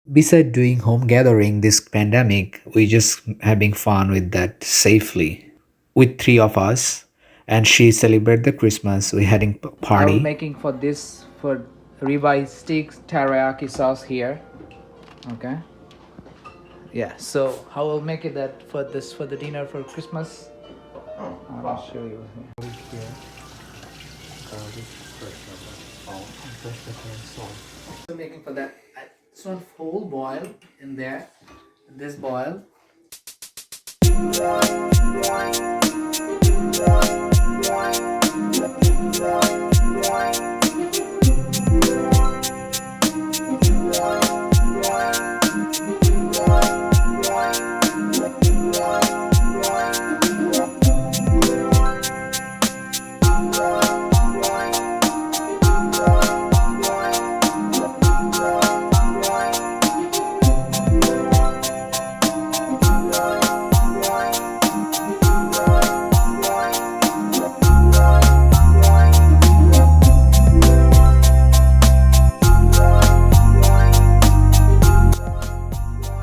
Beside doing home gathering this pandemic, we just having fun with that safely. With three of us, and she celebrate the Christmas. We having party. I will making for this for ribeye steaks teriyaki sauce here. Okay. Yeah. So how will make it that for this for the dinner for Christmas? I'll show you here. So making for that. This one whole boil in there. This boil.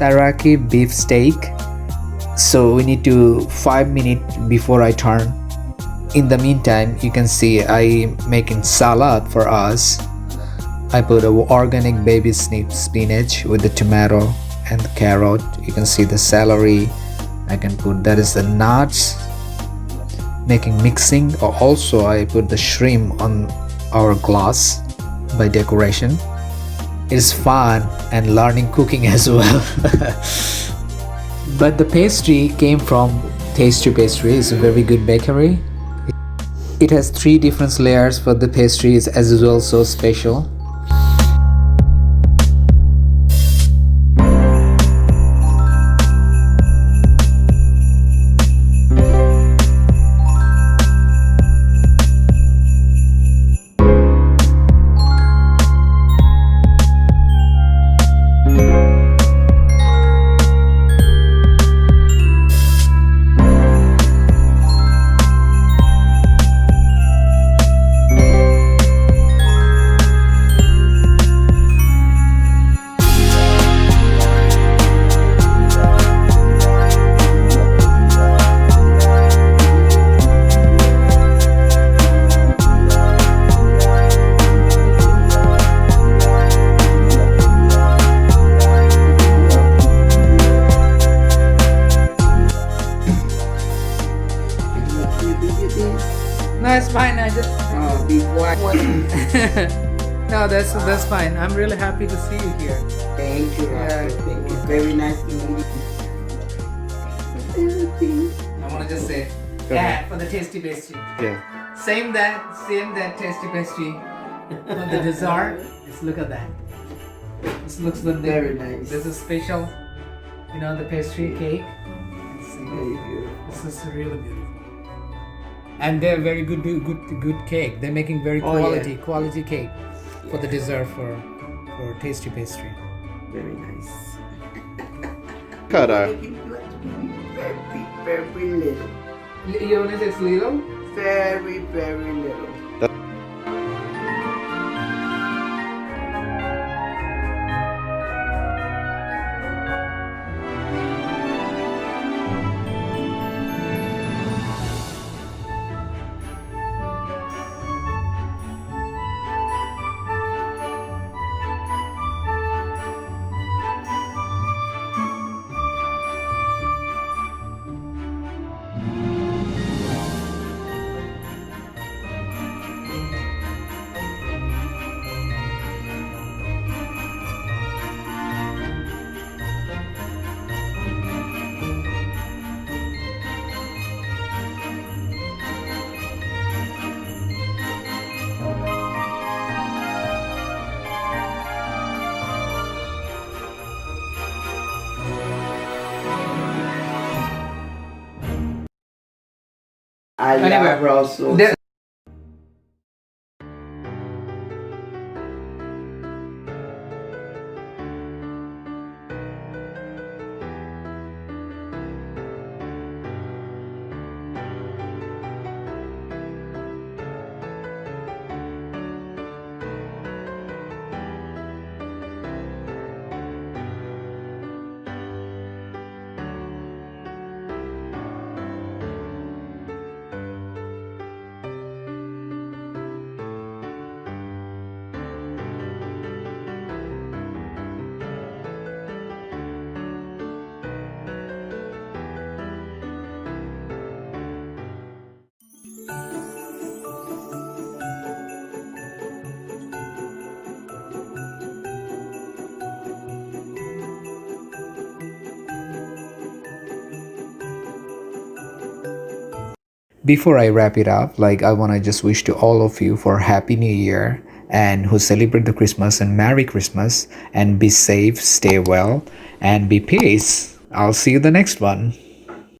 Teriyaki beef steak. So we need to 5 minutes before I turn. In the meantime, you can see I making salad for us. I put a organic baby spinach with the tomato and the carrot. You can see the celery. I can put that is the nuts. Making mixing. Also, I put the shrimp on our glass by decoration. It's fun and learning cooking as well. But the pastry came from Tasty Pastry. It's a very good bakery. It has 3 different layers for the pastries as well, so special. No, it's fine. I just Big white one. no, that's fine. I'm really happy to see you here. Thank you, Yeah. Thank you. Very nice to meet you. I want to just say, yeah, for the tasty pastry. Yeah. Same that tasty pastry. For the dessert, just look at that. This looks something Very nice. This is special. You know the pastry cake. Very beautiful. This is really beautiful. And they're very good cake. They're making very Oh, yeah. quality cake for the dessert for tasty pastry. Very nice. Cara, Very, very little. You only say little? Very, very little. I love Russell. Before I wrap it up, I want to just wish to all of you for Happy New Year and who celebrate the Christmas and Merry Christmas and be safe, stay well, and be peace. I'll see you the next one.